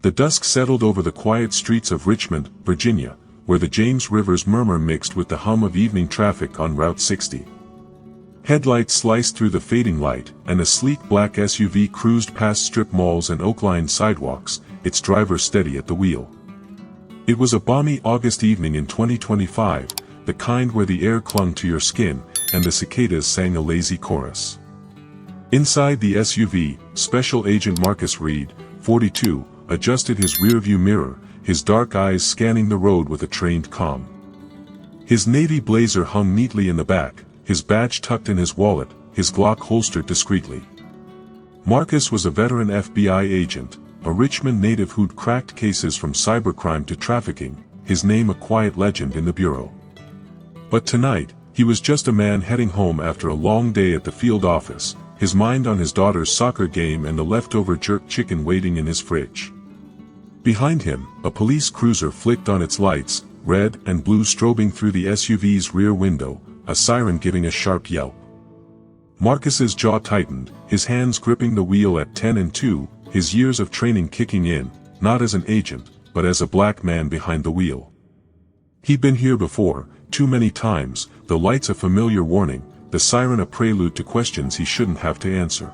The dusk settled over the quiet streets of Richmond, Virginia, where the James River's murmur mixed with the hum of evening traffic on Route 60. Headlights sliced through the fading light, and a sleek black SUV cruised past strip malls and oak-lined sidewalks, its driver steady at the wheel. It was a balmy August evening in 2025, the kind where the air clung to your skin, and the cicadas sang a lazy chorus. Inside the SUV, Special Agent Marcus Reed, 42, adjusted his rearview mirror, his dark eyes scanning the road with a trained calm. His navy blazer hung neatly in the back, his badge tucked in his wallet, his Glock holstered discreetly. Marcus was a veteran FBI agent, a Richmond native who'd cracked cases from cybercrime to trafficking, his name a quiet legend in the bureau. But tonight, he was just a man heading home after a long day at the field office, his mind on his daughter's soccer game and the leftover jerk chicken waiting in his fridge. Behind him, a police cruiser flicked on its lights, red and blue strobing through the SUV's rear window, a siren giving a sharp yelp. Marcus's jaw tightened, his hands gripping the wheel at 10 and 2, his years of training kicking in, not as an agent, but as a black man behind the wheel. He'd been here before, too many times, the lights a familiar warning, the siren a prelude to questions he shouldn't have to answer.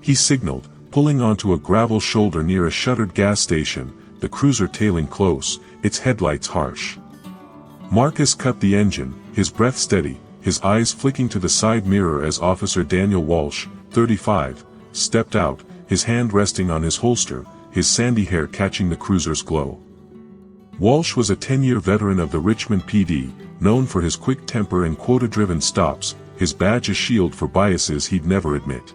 He signaled, pulling onto a gravel shoulder near a shuttered gas station, the cruiser tailing close, its headlights harsh. Marcus cut the engine, his breath steady, his eyes flicking to the side mirror as Officer Daniel Walsh, 35, stepped out, his hand resting on his holster, his sandy hair catching the cruiser's glow. Walsh was a 10-year veteran of the Richmond PD, known for his quick temper and quota-driven stops, his badge a shield for biases he'd never admit.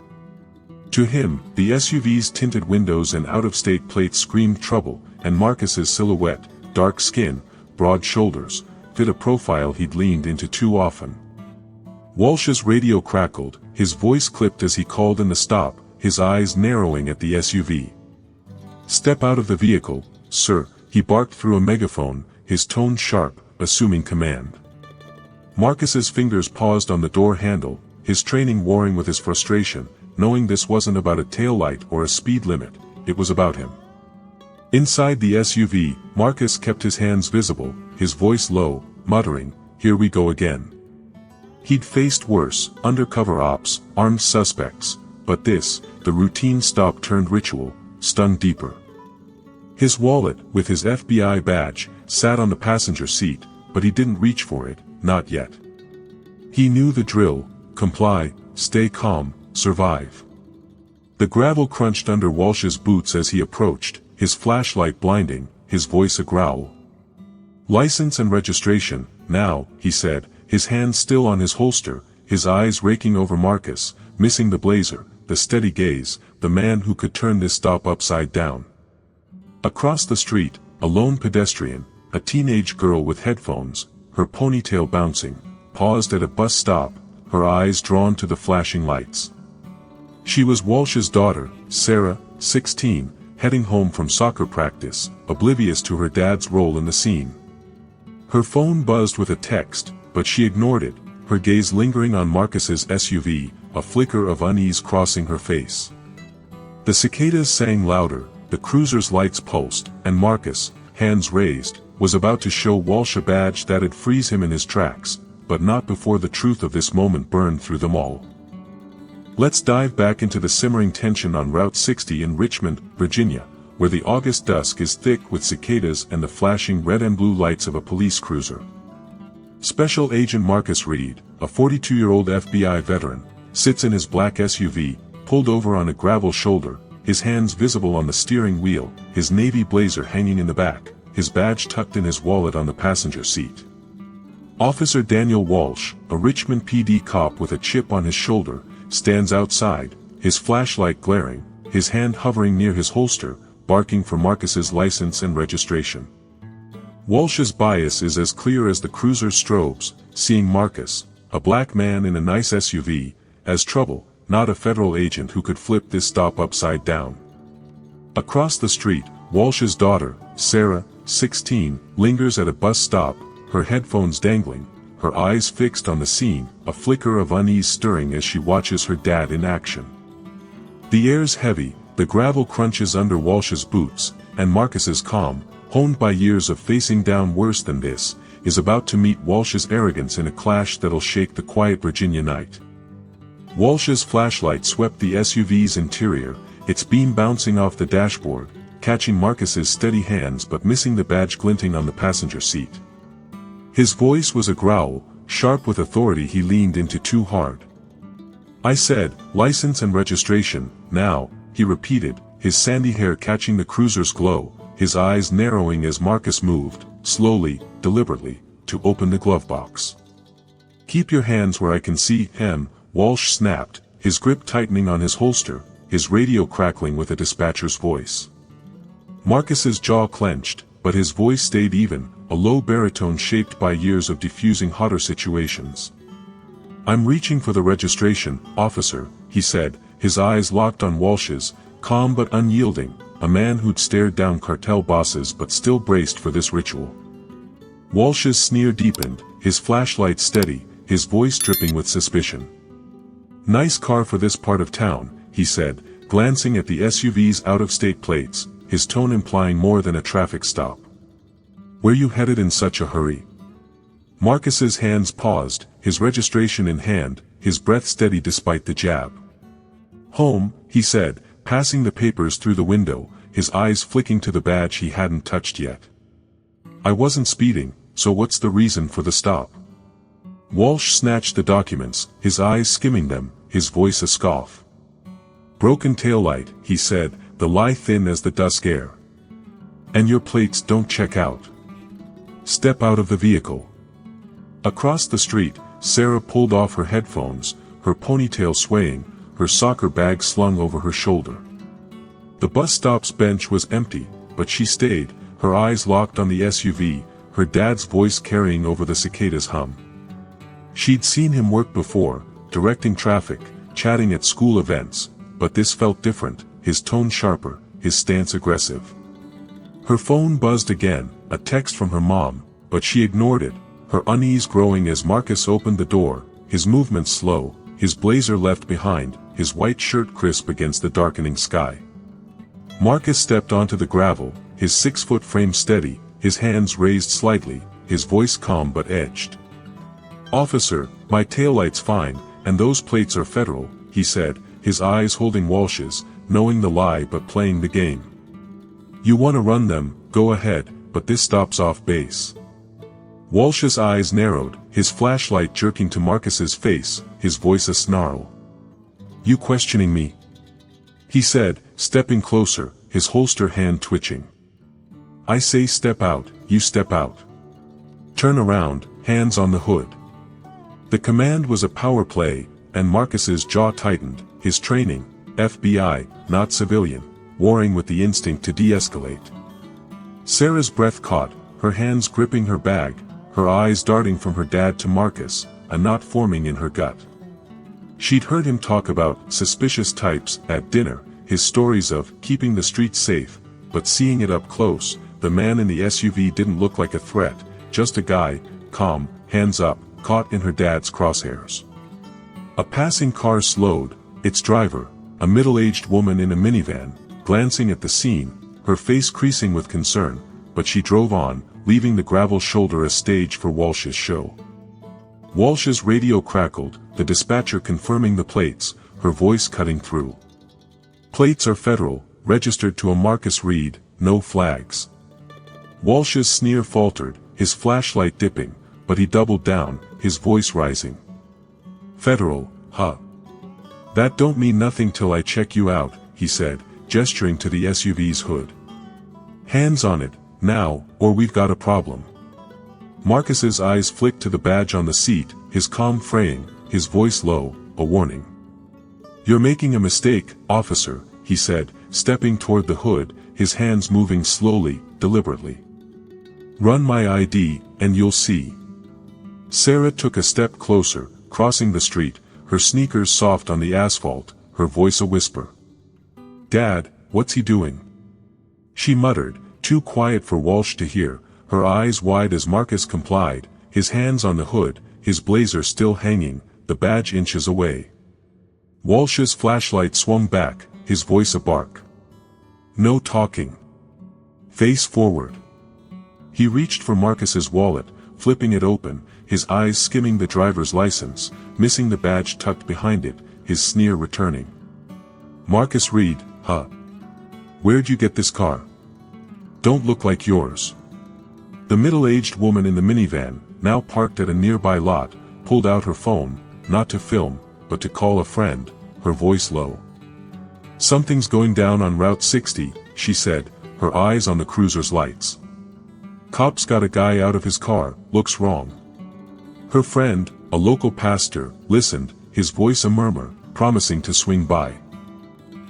To him, the SUV's tinted windows and out-of-state plates screamed trouble, and Marcus's silhouette, dark skin, broad shoulders, fit a profile he'd leaned into too often. Walsh's radio crackled, his voice clipped as he called in the stop, his eyes narrowing at the SUV. "Step out of the vehicle, sir," he barked through a megaphone, his tone sharp, assuming command. Marcus's fingers paused on the door handle, his training warring with his frustration, knowing this wasn't about a taillight or a speed limit, it was about him. Inside the SUV, Marcus kept his hands visible, his voice low, muttering, "Here we go again." He'd faced worse, undercover ops, armed suspects, but this, the routine stop turned ritual, stung deeper. His wallet, with his FBI badge, sat on the passenger seat, but he didn't reach for it, not yet. He knew the drill: comply, stay calm, survive. The gravel crunched under Walsh's boots as he approached, his flashlight blinding, his voice a growl. "License and registration, now," he said, his hand still on his holster, his eyes raking over Marcus, missing the blazer, the steady gaze, the man who could turn this stop upside down. Across the street, a lone pedestrian, a teenage girl with headphones, her ponytail bouncing, paused at a bus stop, her eyes drawn to the flashing lights. She was Walsh's daughter, Sarah, 16, heading home from soccer practice, oblivious to her dad's role in the scene. Her phone buzzed with a text, but she ignored it, her gaze lingering on Marcus's SUV, a flicker of unease crossing her face. The cicadas sang louder, the cruiser's lights pulsed, and Marcus, hands raised, was about to show Walsh a badge that'd freeze him in his tracks, but not before the truth of this moment burned through them all. Let's dive back into the simmering tension on Route 60 in Richmond, Virginia, where the August dusk is thick with cicadas and the flashing red and blue lights of a police cruiser. Special Agent Marcus Reed, a 42-year-old FBI veteran, sits in his black SUV, pulled over on a gravel shoulder, his hands visible on the steering wheel, his navy blazer hanging in the back, his badge tucked in his wallet on the passenger seat. Officer Daniel Walsh, a Richmond PD cop with a chip on his shoulder, stands outside, his flashlight glaring, his hand hovering near his holster, barking for Marcus's license and registration. Walsh's bias is as clear as the cruiser's strobes, seeing Marcus, a black man in a nice SUV, as trouble, not a federal agent who could flip this stop upside down. Across the street, Walsh's daughter, Sarah, 16, lingers at a bus stop, her headphones dangling, her eyes fixed on the scene, a flicker of unease stirring as she watches her dad in action. The air's heavy, the gravel crunches under Walsh's boots, and Marcus's calm, honed by years of facing down worse than this, is about to meet Walsh's arrogance in a clash that'll shake the quiet Virginia night. Walsh's flashlight swept the SUV's interior, its beam bouncing off the dashboard, catching Marcus's steady hands but missing the badge glinting on the passenger seat. His voice was a growl, sharp with authority he leaned into too hard. "I said, license and registration, now," he repeated, his sandy hair catching the cruiser's glow, his eyes narrowing as Marcus moved, slowly, deliberately, to open the glove box. "Keep your hands where I can see him," Walsh snapped, his grip tightening on his holster, his radio crackling with a dispatcher's voice. Marcus's jaw clenched, but his voice stayed even, a low baritone shaped by years of diffusing hotter situations. "I'm reaching for the registration, officer," he said, his eyes locked on Walsh's, calm but unyielding, a man who'd stared down cartel bosses but still braced for this ritual. Walsh's sneer deepened, his flashlight steady, his voice dripping with suspicion. "Nice car for this part of town," he said, glancing at the SUV's out-of-state plates, his tone implying more than a traffic stop. "Where you headed in such a hurry?" Marcus's hands paused, his registration in hand, his breath steady despite the jab. "Home," he said, passing the papers through the window, his eyes flicking to the badge he hadn't touched yet. "I wasn't speeding, so what's the reason for the stop?" Walsh snatched the documents, his eyes skimming them, his voice a scoff. "Broken taillight," he said, the lie thin as the dusk air. "And your plates don't check out. Step out of the vehicle." Across the street, Sarah pulled off her headphones, her ponytail swaying, her soccer bag slung over her shoulder. The bus stop's bench was empty, but she stayed, her eyes locked on the SUV, her dad's voice carrying over the cicada's hum. She'd seen him work before, directing traffic, chatting at school events, but this felt different, his tone sharper, his stance aggressive. Her phone buzzed again, a text from her mom, but she ignored it, her unease growing as Marcus opened the door, his movements slow, his blazer left behind, his white shirt crisp against the darkening sky. Marcus stepped onto the gravel, his 6-foot frame steady, his hands raised slightly, his voice calm but edged. "Officer, my taillight's fine, and those plates are federal," he said, his eyes holding Walsh's, knowing the lie but playing the game. "You want to run them, go ahead, but this stops off base." Walsh's eyes narrowed, his flashlight jerking to Marcus's face, his voice a snarl. "You questioning me?" he said, stepping closer, his holster hand twitching. "I say step out, you step out. Turn around, hands on the hood." The command was a power play, and Marcus's jaw tightened, his training, FBI, not civilian, warring with the instinct to de-escalate. Sarah's breath caught, her hands gripping her bag, her eyes darting from her dad to Marcus, a knot forming in her gut. She'd heard him talk about suspicious types at dinner, his stories of keeping the streets safe, but seeing it up close, the man in the SUV didn't look like a threat, just a guy, calm, hands up, caught in her dad's crosshairs. A passing car slowed, its driver, a middle-aged woman in a minivan, glancing at the scene, her face creasing with concern, but she drove on, leaving the gravel shoulder a stage for Walsh's show. Walsh's radio crackled, the dispatcher confirming the plates, her voice cutting through. "Plates are federal, registered to a Marcus Reed, no flags." Walsh's sneer faltered, his flashlight dipping, but he doubled down, his voice rising. "Federal, huh? That don't mean nothing till I check you out," he said, gesturing to the SUV's hood. "Hands on it, now, or we've got a problem." Marcus's eyes flicked to the badge on the seat, his calm fraying, his voice low, a warning. "You're making a mistake, officer," he said, stepping toward the hood, his hands moving slowly, deliberately. "Run my ID, and you'll see." Sarah took a step closer, crossing the street, her sneakers soft on the asphalt, her voice a whisper. "Dad, what's he doing?" She muttered, too quiet for Walsh to hear, her eyes wide as Marcus complied, his hands on the hood, his blazer still hanging, the badge inches away. Walsh's flashlight swung back, his voice a bark. "No talking. Face forward. He reached for Marcus's wallet, flipping it open, his eyes skimming the driver's license, missing the badge tucked behind it, his sneer returning. Marcus Reed, huh? Where'd you get this car? Don't look like yours. The middle-aged woman in the minivan, now parked at a nearby lot, pulled out her phone, not to film, but to call a friend, her voice low. Something's going down on Route 60, she said, her eyes on the cruiser's lights. Cops got a guy out of his car, looks wrong. Her friend, a local pastor, listened, his voice a murmur, promising to swing by.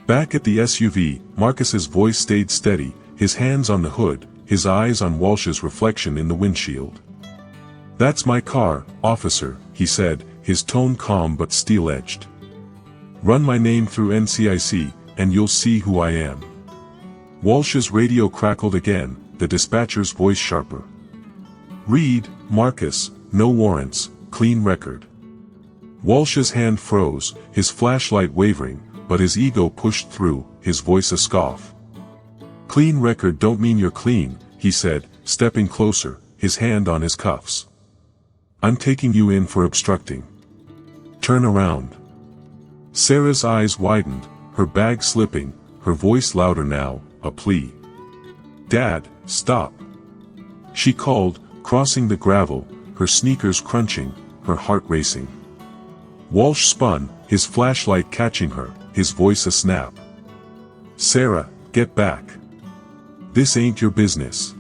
Back at the SUV, Marcus's voice stayed steady, his hands on the hood, his eyes on Walsh's reflection in the windshield. That's my car, officer, he said, his tone calm but steel-edged. Run my name through NCIC, and you'll see who I am. Walsh's radio crackled again, the dispatcher's voice sharper. Reed, Marcus, no warrants, clean record. Walsh's hand froze, his flashlight wavering, but his ego pushed through, his voice a scoff. Clean record don't mean you're clean, he said, stepping closer, his hand on his cuffs. I'm taking you in for obstructing. Turn around. Sarah's eyes widened, her bag slipping, her voice louder now, a plea. Dad, stop. She called, crossing the gravel, her sneakers crunching, her heart racing. Walsh spun, his flashlight catching her, his voice a snap. Sarah, get back. This ain't your business.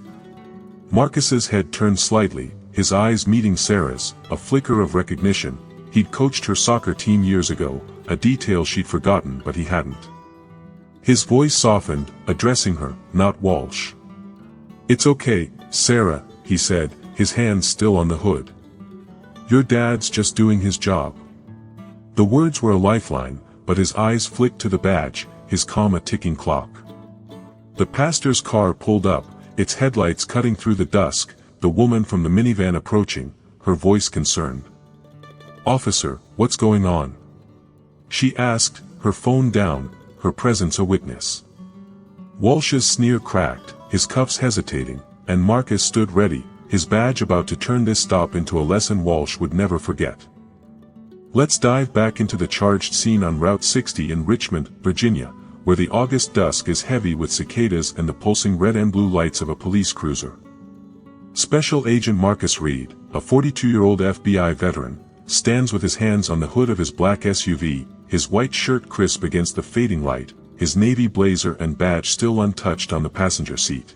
Marcus's head turned slightly, his eyes meeting Sarah's, a flicker of recognition. He'd coached her soccer team years ago, a detail she'd forgotten but he hadn't. His voice softened, addressing her, not Walsh. It's okay, Sarah, he said, his hands still on the hood. Your dad's just doing his job. The words were a lifeline, but his eyes flicked to the badge, his calm a ticking clock. The pastor's car pulled up, its headlights cutting through the dusk, the woman from the minivan approaching, her voice concerned. Officer, what's going on? She asked, her phone down, her presence a witness. Walsh's sneer cracked, his cuffs hesitating, and Marcus stood ready, his badge about to turn this stop into a lesson Walsh would never forget. Let's dive back into the charged scene on Route 60 in Richmond, Virginia, where the August dusk is heavy with cicadas and the pulsing red and blue lights of a police cruiser. Special Agent Marcus Reed, a 42-year-old FBI veteran, stands with his hands on the hood of his black SUV, his white shirt crisp against the fading light, his navy blazer and badge still untouched on the passenger seat.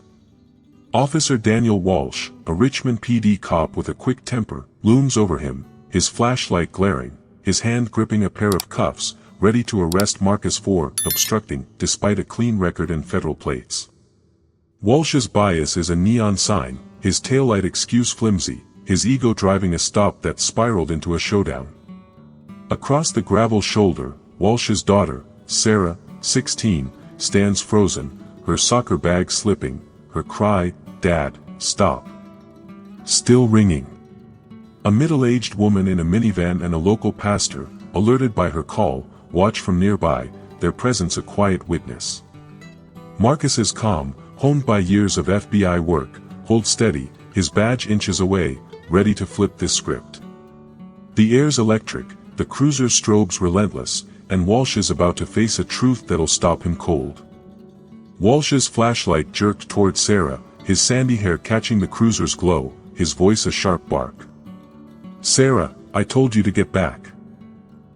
Officer Daniel Walsh, a Richmond PD cop with a quick temper, looms over him, his flashlight glaring, his hand gripping a pair of cuffs, ready to arrest Marcus for obstructing, despite a clean record and federal plates. Walsh's bias is a neon sign, his taillight excuse flimsy, his ego driving a stop that spiraled into a showdown. Across the gravel shoulder, Walsh's daughter, Sarah, 16, stands frozen, her soccer bag slipping, her cry, "Dad, stop!" still ringing. A middle-aged woman in a minivan and a local pastor, alerted by her call, watch from nearby, their presence a quiet witness. Marcus is calm, honed by years of FBI work, holds steady, his badge inches away, ready to flip this script. The air's electric, the cruiser's strobes relentless, and Walsh is about to face a truth that'll stop him cold. Walsh's flashlight jerked toward Sarah, his sandy hair catching the cruiser's glow, his voice a sharp bark. Sarah, I told you to get back.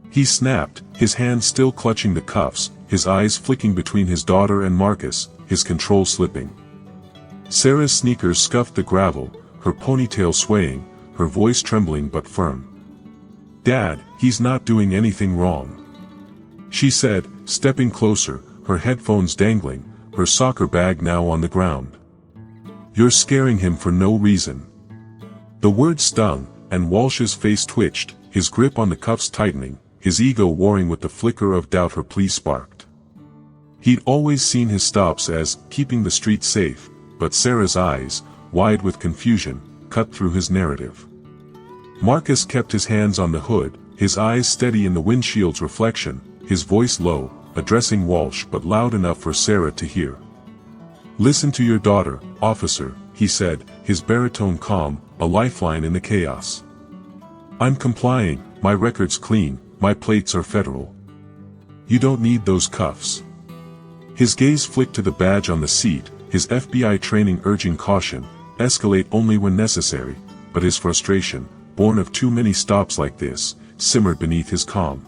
He snapped, his hand still clutching the cuffs, his eyes flicking between his daughter and Marcus, his control slipping. Sarah's sneakers scuffed the gravel, her ponytail swaying, her voice trembling but firm. Dad, he's not doing anything wrong. She said, stepping closer, her headphones dangling, her soccer bag now on the ground. You're scaring him for no reason. The word stung, and Walsh's face twitched, his grip on the cuffs tightening, his ego warring with the flicker of doubt her plea sparked. He'd always seen his stops as keeping the street safe, but Sarah's eyes, wide with confusion, cut through his narrative. Marcus kept his hands on the hood, his eyes steady in the windshield's reflection, his voice low, addressing Walsh but loud enough for Sarah to hear. Listen to your daughter, officer, he said, his baritone calm, a lifeline in the chaos. I'm complying, my record's clean, my plates are federal. You don't need those cuffs. His gaze flicked to the badge on the seat, his FBI training urging caution, escalate only when necessary, but his frustration, born of too many stops like this, simmered beneath his calm.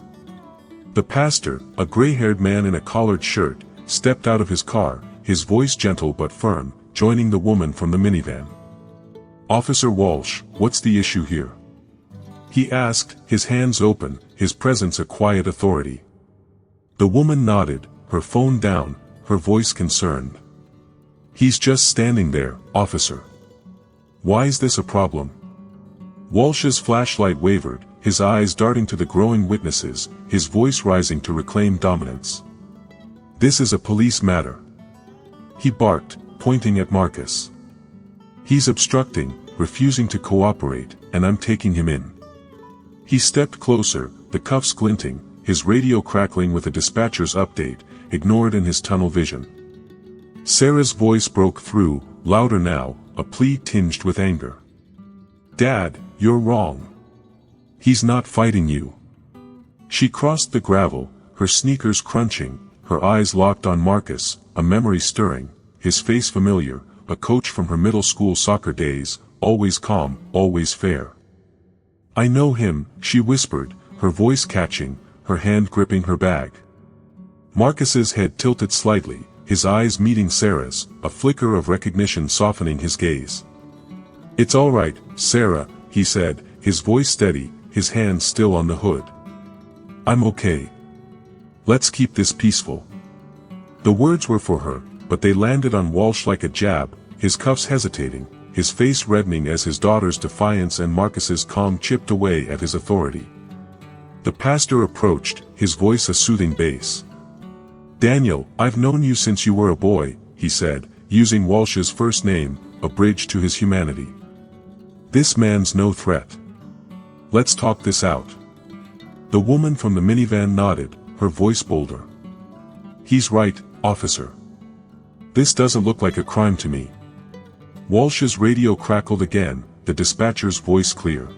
The pastor, a gray-haired man in a collared shirt, stepped out of his car, his voice gentle but firm, joining the woman from the minivan. Officer Walsh, what's the issue here? He asked, his hands open, his presence a quiet authority. The woman nodded, her phone down, her voice concerned. He's just standing there, officer. Why's this a problem? Walsh's flashlight wavered, his eyes darting to the growing witnesses, his voice rising to reclaim dominance. This is a police matter. He barked, pointing at Marcus. He's obstructing, refusing to cooperate, and I'm taking him in. He stepped closer, the cuffs glinting, his radio crackling with a dispatcher's update, ignored in his tunnel vision. Sarah's voice broke through, louder now, a plea tinged with anger. Dad, you're wrong. He's not fighting you. She crossed the gravel, her sneakers crunching, her eyes locked on Marcus, a memory stirring, his face familiar, a coach from her middle school soccer days, always calm, always fair. I know him, she whispered, her voice catching, her hand gripping her bag. Marcus's head tilted slightly, his eyes meeting Sarah's, a flicker of recognition softening his gaze. It's all right, Sarah, he said, his voice steady, his hands still on the hood. I'm okay. Let's keep this peaceful. The words were for her, but they landed on Walsh like a jab, his cuffs hesitating, his face reddening as his daughter's defiance and Marcus's calm chipped away at his authority. The pastor approached, his voice a soothing bass. Daniel, I've known you since you were a boy, he said, using Walsh's first name, a bridge to his humanity. This man's no threat. Let's talk this out. The woman from the minivan nodded, her voice bolder. He's right, officer. This doesn't look like a crime to me. Walsh's radio crackled again, the dispatcher's voice clear.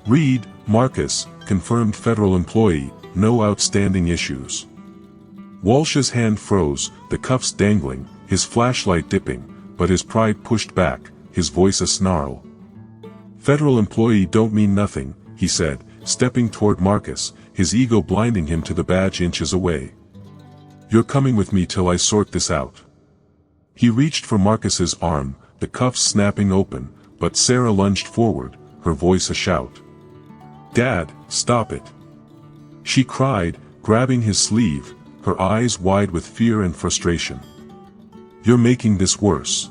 Read, Marcus, confirmed federal employee, no outstanding issues. Walsh's hand froze, the cuffs dangling, his flashlight dipping, but his pride pushed back, his voice a snarl. Federal employee don't mean nothing, he said, stepping toward Marcus, his ego blinding him to the badge inches away. You're coming with me till I sort this out. He reached for Marcus's arm, the cuffs snapping open, but Sarah lunged forward, her voice a shout. Dad, stop it. She cried, grabbing his sleeve, her eyes wide with fear and frustration. You're making this worse.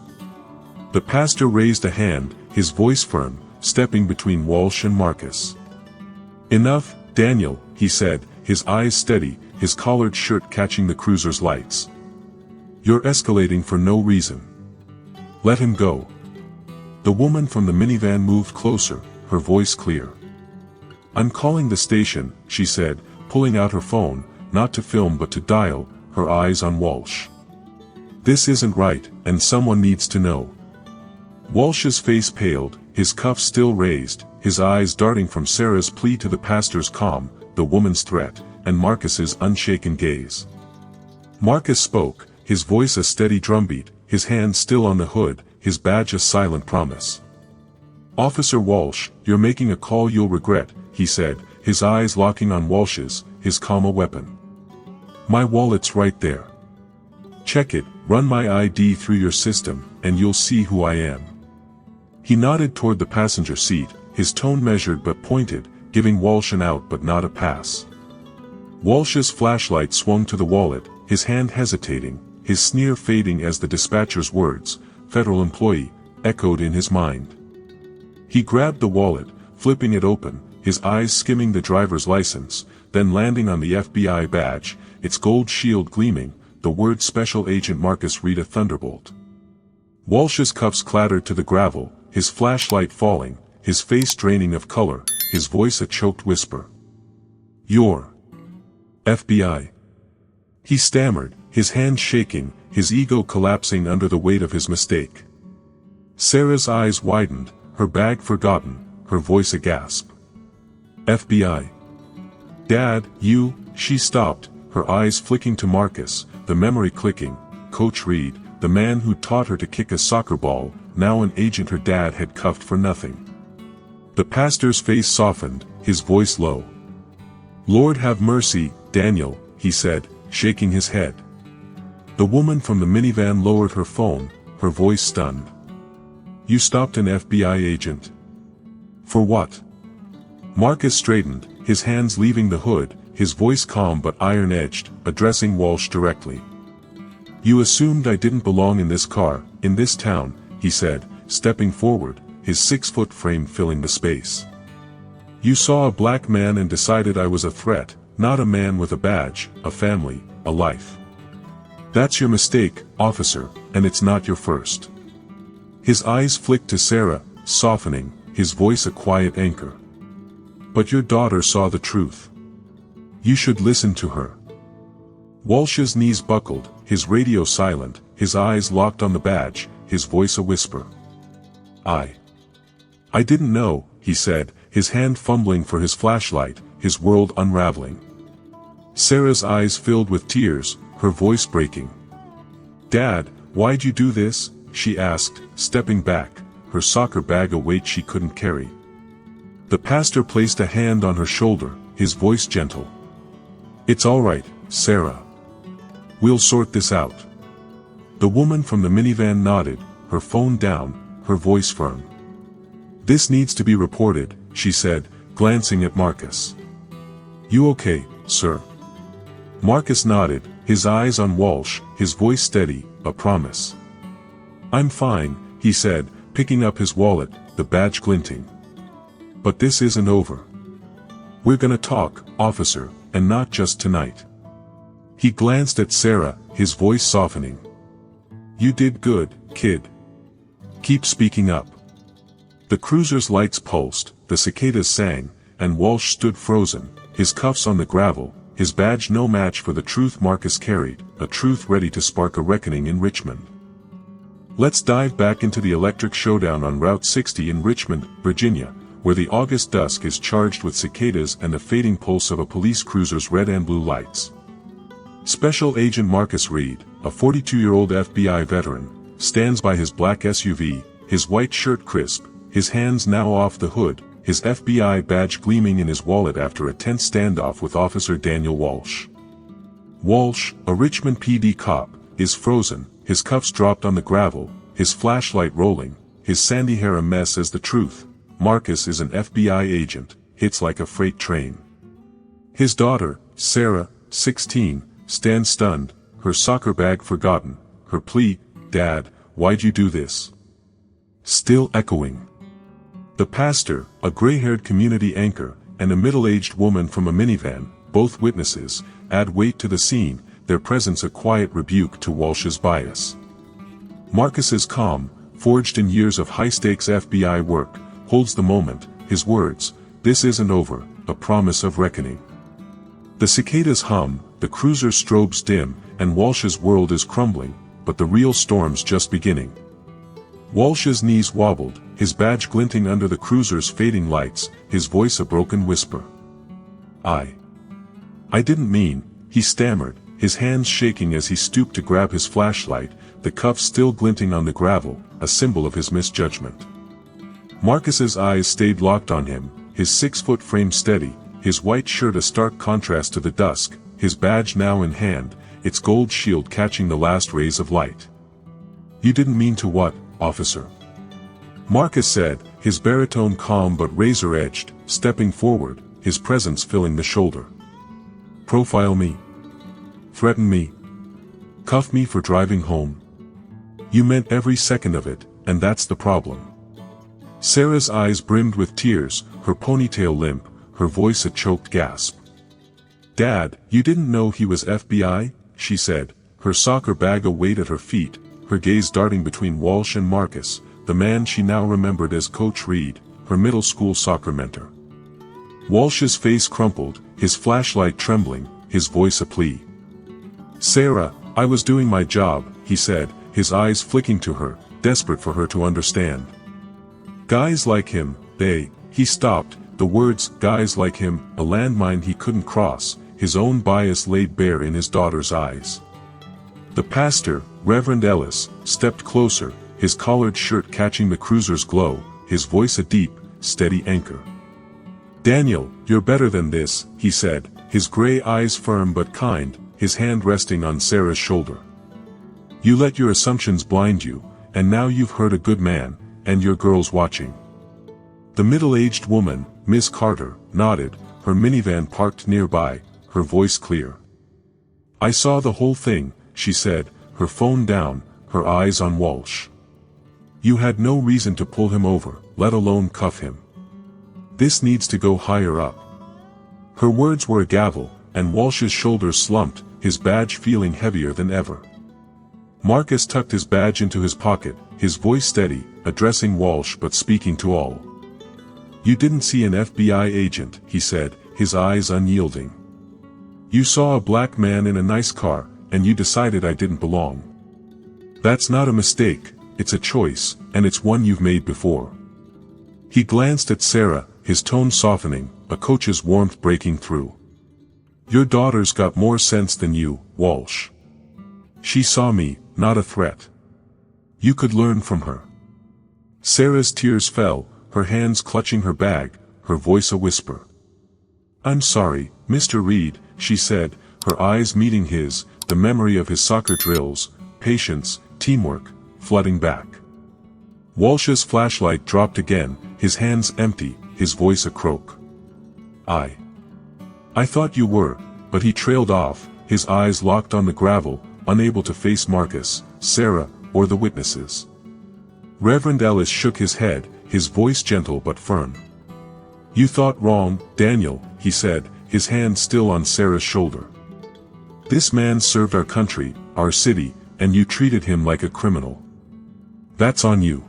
The pastor raised a hand, his voice firm, stepping between Walsh and Marcus. Enough, Daniel, he said, his eyes steady, his collared shirt catching the cruiser's lights. You're escalating for no reason. Let him go. The woman from the minivan moved closer, her voice clear. I'm calling the station, she said, pulling out her phone, not to film but to dial, her eyes on Walsh. This isn't right, and someone needs to know. Walsh's face paled, his cuffs still raised, his eyes darting from Sarah's plea to the pastor's calm, the woman's threat, and Marcus's unshaken gaze. Marcus spoke, his voice a steady drumbeat, his hand still on the hood, his badge a silent promise. Officer Walsh, you're making a call you'll regret, he said, his eyes locking on Walsh's, his calm a weapon. My wallet's right there. Check it, run my ID through your system, and you'll see who I am. He nodded toward the passenger seat, his tone measured but pointed, giving Walsh an out but not a pass. Walsh's flashlight swung to the wallet, his hand hesitating, his sneer fading as the dispatcher's words, federal employee, echoed in his mind. He grabbed the wallet, flipping it open, his eyes skimming the driver's license, then landing on the FBI badge, its gold shield gleaming, the word Special Agent Marcus Reed a thunderbolt. Walsh's cuffs clattered to the gravel, his flashlight falling, his face draining of color, his voice a choked whisper. You're FBI. He stammered, his hand shaking, his ego collapsing under the weight of his mistake. Sarah's eyes widened, her bag forgotten, her voice a gasp. FBI. Dad, you, she stopped, her eyes flicking to Marcus, the memory clicking, Coach Reed, the man who taught her to kick a soccer ball, now an agent her dad had cuffed for nothing. The pastor's face softened, his voice low. Lord have mercy, Daniel, he said, shaking his head. The woman from the minivan lowered her phone, her voice stunned. You stopped an FBI agent? For what? Marcus straightened, his hands leaving the hood, his voice calm but iron-edged, addressing Walsh directly. You assumed I didn't belong in this car, in this town, he said, stepping forward, his 6-foot frame filling the space. You saw a black man and decided I was a threat, not a man with a badge, a family, a life. That's your mistake, officer, and it's not your first. His eyes flicked to Sarah, softening, his voice a quiet anchor. But your daughter saw the truth. You should listen to her. Walsh's knees buckled, his radio silent, his eyes locked on the badge, his voice a whisper. I didn't know, he said, his hand fumbling for his flashlight, his world unraveling. Sarah's eyes filled with tears, her voice breaking. Dad, why'd you do this? She asked, stepping back, her soccer bag a weight she couldn't carry. The pastor placed a hand on her shoulder, his voice gentle. It's all right, Sarah. We'll sort this out. The woman from the minivan nodded, her phone down, her voice firm. This needs to be reported, she said, glancing at Marcus. You okay, sir? Marcus nodded, his eyes on Walsh, his voice steady, a promise. I'm fine, he said, picking up his wallet, the badge glinting. But this isn't over. We're gonna talk, officer, and not just tonight. He glanced at Sarah, his voice softening. You did good, kid. Keep speaking up. The cruiser's lights pulsed, the cicadas sang, and Walsh stood frozen, his cuffs on the gravel, his badge no match for the truth Marcus carried, a truth ready to spark a reckoning in Richmond. Let's dive back into the electric showdown on Route 60 in Richmond, Virginia, where the August dusk is charged with cicadas and the fading pulse of a police cruiser's red and blue lights. Special Agent Marcus Reed, a 42-year-old FBI veteran, stands by his black SUV, his white shirt crisp, his hands now off the hood, his FBI badge gleaming in his wallet after a tense standoff with Officer Daniel Walsh. Walsh, a Richmond PD cop, is frozen, his cuffs dropped on the gravel, his flashlight rolling, his sandy hair a mess as the truth. Marcus is an FBI agent, hits like a freight train. His daughter, Sarah, 16, stands stunned, her soccer bag forgotten, her plea, Dad, why'd you do this? Still echoing. The pastor, a gray-haired community anchor, and a middle-aged woman from a minivan, both witnesses, add weight to the scene, their presence a quiet rebuke to Walsh's bias. Marcus's calm, forged in years of high-stakes FBI work, holds the moment, his words, this isn't over, a promise of reckoning. The cicadas hum, the cruiser's strobes dim, and Walsh's world is crumbling, but the real storm's just beginning. Walsh's knees wobbled, his badge glinting under the cruiser's fading lights, his voice a broken whisper. I didn't mean, he stammered, his hands shaking as he stooped to grab his flashlight, the cuff still glinting on the gravel, a symbol of his misjudgment. Marcus's eyes stayed locked on him, his 6-foot frame steady, his white shirt a stark contrast to the dusk, his badge now in hand, its gold shield catching the last rays of light. You didn't mean to what, officer? Marcus said, his baritone calm but razor-edged, stepping forward, his presence filling the shoulder. Profile me. Threaten me. Cuff me for driving home. You meant every second of it, and that's the problem. Sarah's eyes brimmed with tears, her ponytail limp, her voice a choked gasp. Dad, you didn't know he was FBI? She said, her soccer bag a weight at her feet, her gaze darting between Walsh and Marcus, the man she now remembered as Coach Reed, her middle school soccer mentor. Walsh's face crumpled, his flashlight trembling, his voice a plea. Sarah, I was doing my job, he said, his eyes flicking to her, desperate for her to understand. Guys like him, he stopped, the words, guys like him, a landmine he couldn't cross, his own bias laid bare in his daughter's eyes. The pastor, Reverend Ellis, stepped closer, his collared shirt catching the cruiser's glow, his voice a deep, steady anchor. Daniel, you're better than this, he said, his gray eyes firm but kind, his hand resting on Sarah's shoulder. You let your assumptions blind you, and now you've hurt a good man, and your girl's watching. The middle-aged woman, Miss Carter, nodded, her minivan parked nearby, her voice clear. I saw the whole thing, she said, her phone down, her eyes on Walsh. You had no reason to pull him over, let alone cuff him. This needs to go higher up. Her words were a gavel, and Walsh's shoulders slumped, his badge feeling heavier than ever. Marcus tucked his badge into his pocket, his voice steady, addressing Walsh but speaking to all. You didn't see an FBI agent, he said, his eyes unyielding. You saw a black man in a nice car, and you decided I didn't belong. That's not a mistake, it's a choice, and it's one you've made before. He glanced at Sarah, his tone softening, a coach's warmth breaking through. Your daughter's got more sense than you, Walsh. She saw me, not a threat. You could learn from her. Sarah's tears fell, her hands clutching her bag, her voice a whisper. I'm sorry, Mr. Reed, she said, her eyes meeting his, the memory of his soccer drills, patience, teamwork, flooding back. Walsh's flashlight dropped again, his hands empty, his voice a croak. I thought you were, but he trailed off, his eyes locked on the gravel, unable to face Marcus, Sarah, or the witnesses. Reverend Ellis shook his head, his voice gentle but firm. You thought wrong, Daniel, he said, his hand still on Sarah's shoulder. This man served our country, our city, and you treated him like a criminal. That's on you.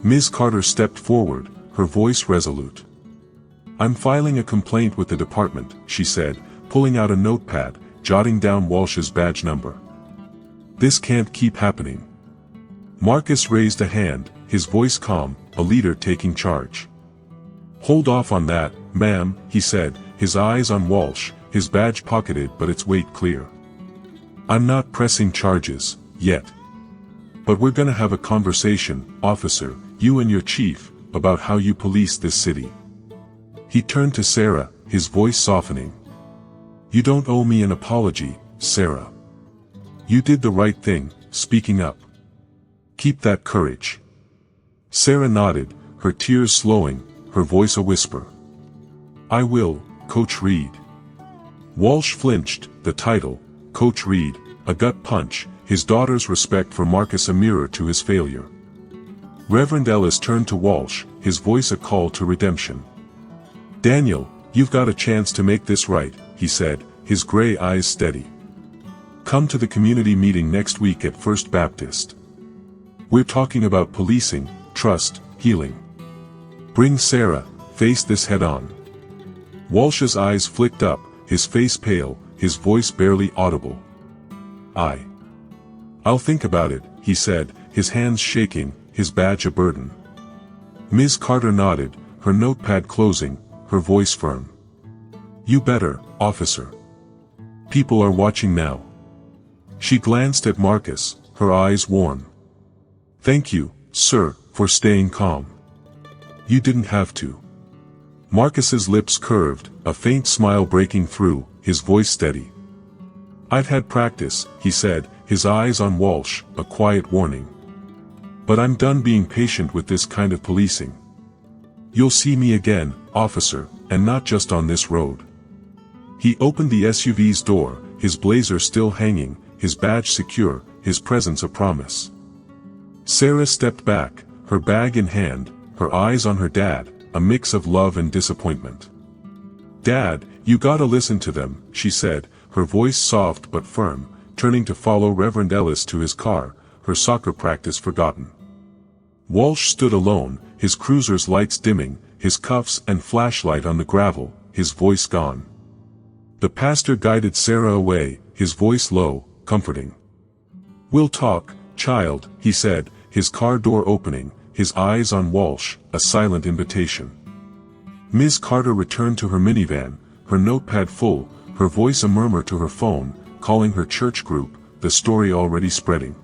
Ms. Carter stepped forward, her voice resolute. I'm filing a complaint with the department, she said, pulling out a notepad, jotting down Walsh's badge number. This can't keep happening. Marcus raised a hand, his voice calm, a leader taking charge. Hold off on that, ma'am, he said, his eyes on Walsh, his badge pocketed but its weight clear. I'm not pressing charges, yet. But we're gonna have a conversation, officer, you and your chief, about how you police this city. He turned to Sarah, his voice softening. You don't owe me an apology, Sarah. You did the right thing, speaking up. Keep that courage. Sarah nodded, her tears slowing, her voice a whisper. I will, Coach Reed. Walsh flinched, the title, Coach Reed, a gut punch, his daughter's respect for Marcus a mirror to his failure. Reverend Ellis turned to Walsh, his voice a call to redemption. Daniel, you've got a chance to make this right, he said, his gray eyes steady. Come to the community meeting next week at First Baptist. We're talking about policing, trust, healing. Bring Sarah, face this head on. Walsh's eyes flicked up, his face pale, his voice barely audible. I'll think about it, he said, his hands shaking, his badge a burden. Ms. Carter nodded, her notepad closing, her voice firm. You better, officer. People are watching now. She glanced at Marcus, her eyes warm. Thank you, sir, for staying calm. You didn't have to. Marcus's lips curved, a faint smile breaking through, his voice steady. I've had practice, he said, his eyes on Walsh, a quiet warning. But I'm done being patient with this kind of policing. You'll see me again, officer, and not just on this road. He opened the SUV's door, his blazer still hanging, his badge secure, his presence a promise. Sarah stepped back, her bag in hand, her eyes on her dad, a mix of love and disappointment. Dad, you gotta listen to them, she said, her voice soft but firm, turning to follow Reverend Ellis to his car, her soccer practice forgotten. Walsh stood alone, his cruiser's lights dimming, his cuffs and flashlight on the gravel, his voice gone. The pastor guided Sarah away, his voice low, comforting. "We'll talk, child," he said, his car door opening, his eyes on Walsh, a silent invitation. Ms. Carter returned to her minivan, her notepad full, her voice a murmur to her phone, calling her church group, the story already spreading.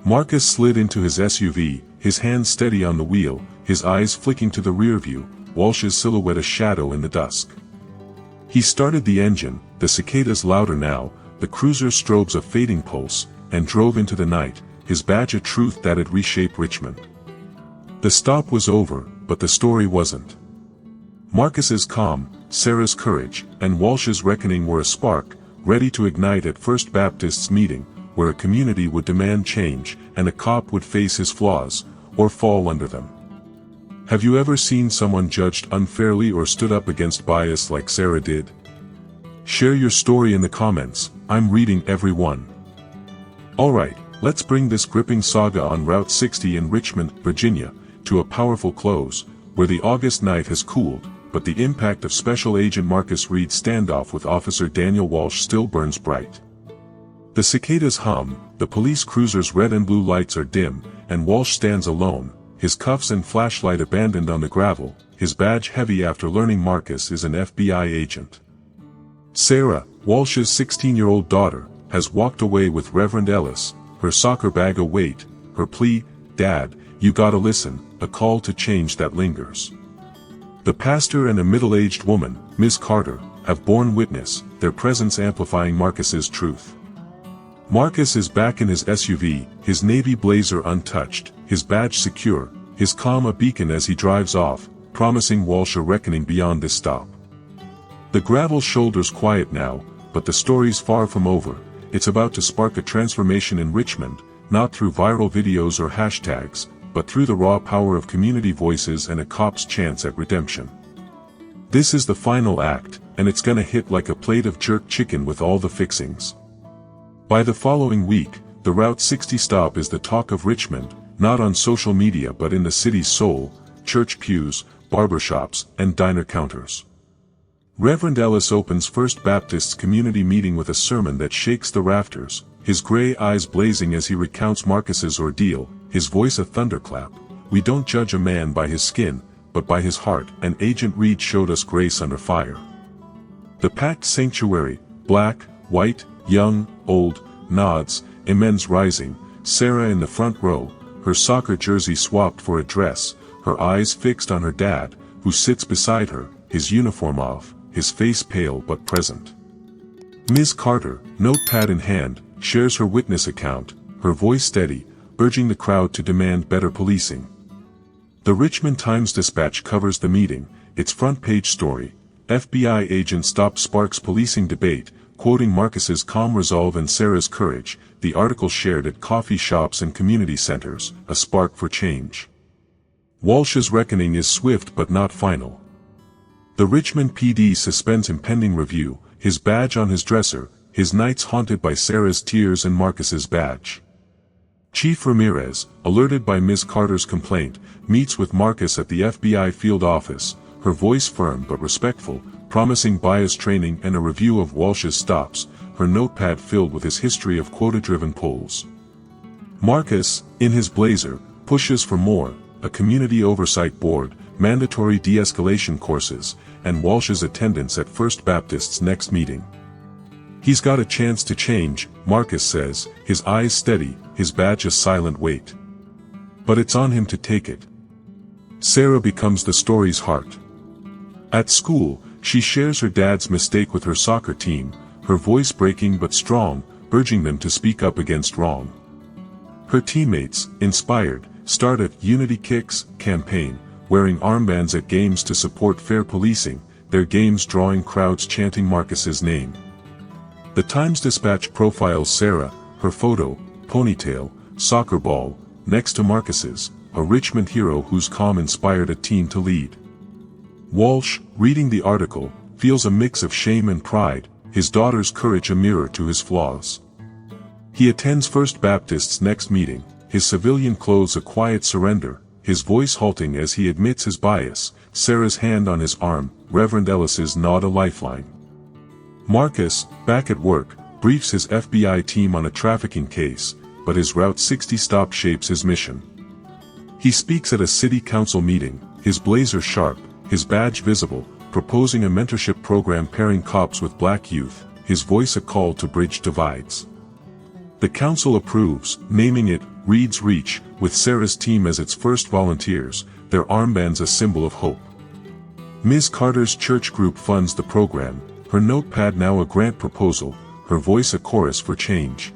Marcus slid into his SUV, his hand steady on the wheel, his eyes flicking to the rear view, Walsh's silhouette a shadow in the dusk. He started the engine, the cicadas louder now, the cruiser's strobes a fading pulse, and drove into the night, his badge a truth that had reshaped Richmond. The stop was over, but the story wasn't. Marcus's calm, Sarah's courage, and Walsh's reckoning were a spark, ready to ignite at First Baptist's meeting, where a community would demand change, and a cop would face his flaws, or fall under them. Have you ever seen someone judged unfairly or stood up against bias like Sarah did? Share your story in the comments, I'm reading every one. Alright, let's bring this gripping saga on Route 60 in Richmond, Virginia, to a powerful close, where the August night has cooled, but the impact of Special Agent Marcus Reed's standoff with Officer Daniel Walsh still burns bright. The cicadas hum, the police cruiser's red and blue lights are dim, and Walsh stands alone, his cuffs and flashlight abandoned on the gravel, his badge heavy after learning Marcus is an FBI agent. Sarah, Walsh's 16-year-old daughter, has walked away with Reverend Ellis, her soccer bag await, her plea, "Dad, you gotta listen," a call to change that lingers. The pastor and a middle-aged woman, Ms. Carter, have borne witness, their presence amplifying Marcus's truth. Marcus is back in his SUV, his navy blazer untouched, his badge secure, his calm a beacon as he drives off, promising Walsh a reckoning beyond this stop. The gravel shoulder's quiet now, but the story's far from over. It's about to spark a transformation in Richmond, not through viral videos or hashtags, but through the raw power of community voices and a cop's chance at redemption. This is the final act, and it's gonna hit like a plate of jerk chicken with all the fixings. By the following week, the Route 60 stop is the talk of Richmond, not on social media but in the city's soul, church pews, barbershops, and diner counters. Reverend Ellis opens First Baptist's community meeting with a sermon that shakes the rafters, his gray eyes blazing as he recounts Marcus's ordeal, his voice a thunderclap. "We don't judge a man by his skin, but by his heart, and Agent Reed showed us grace under fire." The packed sanctuary, black, white, young, old, nods, amens rising, Sarah in the front row, her soccer jersey swapped for a dress, her eyes fixed on her dad, who sits beside her, his uniform off, his face pale but present. Ms. Carter, notepad in hand, shares her witness account, her voice steady, urging the crowd to demand better policing. The Richmond Times-Dispatch covers the meeting, its front-page story, "FBI agent stops sparks policing debate," quoting Marcus's calm resolve and Sarah's courage. The article shared at coffee shops and community centers, a spark for change. Walsh's reckoning is swift but not final. The Richmond PD suspends him pending review, his badge on his dresser, his nights haunted by Sarah's tears and Marcus's badge. Chief Ramirez, alerted by Ms. Carter's complaint, meets with Marcus at the FBI field office, her voice firm but respectful, promising bias training and a review of Walsh's stops, her notepad filled with his history of quota-driven polls. Marcus, in his blazer, pushes for more, a community oversight board, mandatory de-escalation courses, and Walsh's attendance at First Baptist's next meeting. He's got a chance to change, Marcus says, his eyes steady, his badge a silent weight. But it's on him to take it. Sarah becomes the story's heart. At school, she shares her dad's mistake with her soccer team, her voice breaking but strong, urging them to speak up against wrong. Her teammates, inspired, start a "Unity Kicks" campaign, wearing armbands at games to support fair policing, their games drawing crowds chanting Marcus's name. The Times-Dispatch profiles Sarah, her photo, ponytail, soccer ball, next to Marcus's, a Richmond hero whose calm inspired a team to lead. Walsh, reading the article, feels a mix of shame and pride, his daughter's courage a mirror to his flaws. He attends First Baptist's next meeting, his civilian clothes a quiet surrender, his voice halting as he admits his bias, Sarah's hand on his arm, Reverend Ellis's nod a lifeline. Marcus, back at work, briefs his FBI team on a trafficking case, but his Route 60 stop shapes his mission. He speaks at a city council meeting, his blazer sharp, his badge visible, proposing a mentorship program pairing cops with black youth, his voice a call to bridge divides. The council approves, naming it Reed's Reach, with Sarah's team as its first volunteers, their armbands a symbol of hope. Ms. Carter's church group funds the program, her notepad now a grant proposal, her voice a chorus for change.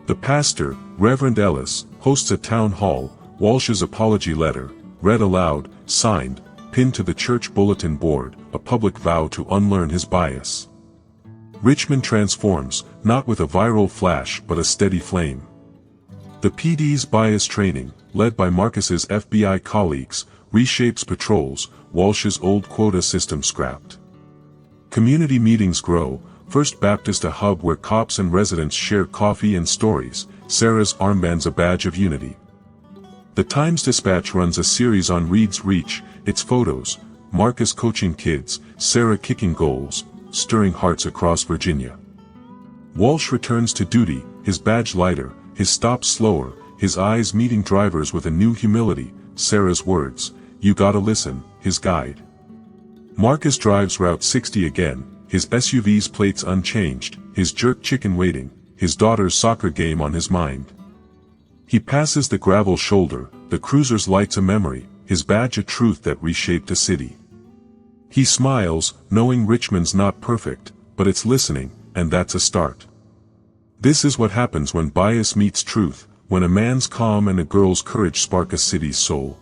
The pastor, Reverend Ellis, hosts a town hall, Walsh's apology letter, read aloud, signed, pinned to the church bulletin board, a public vow to unlearn his bias. Richmond transforms, not with a viral flash but a steady flame. The PD's bias training, led by Marcus's FBI colleagues, reshapes patrols, Walsh's old quota system scrapped. Community meetings grow, First Baptist a hub where cops and residents share coffee and stories, Sarah's armband's a badge of unity. The Times-Dispatch runs a series on Reed's Reach, its photos, Marcus coaching kids, Sarah kicking goals, stirring hearts across Virginia. Walsh returns to duty, his badge lighter, his stops slower, his eyes meeting drivers with a new humility, Sarah's words, "You gotta listen," his guide. Marcus drives Route 60 again, his SUV's plates unchanged, his jerk chicken waiting, his daughter's soccer game on his mind. He passes the gravel shoulder, the cruiser's lights a memory, his badge a truth that reshaped a city. He smiles, knowing Richmond's not perfect, but it's listening, and that's a start. This is what happens when bias meets truth, when a man's calm and a girl's courage spark a city's soul.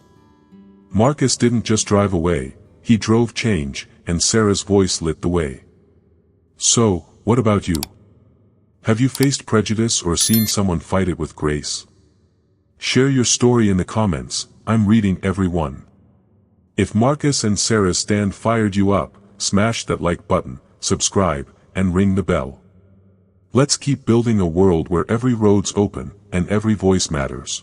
Marcus didn't just drive away, he drove change, and Sarah's voice lit the way. So, what about you? Have you faced prejudice or seen someone fight it with grace? Share your story in the comments, I'm reading every one. If Marcus and Sarah's stand fired you up, smash that like button, subscribe, and ring the bell. Let's keep building a world where every road's open, and every voice matters.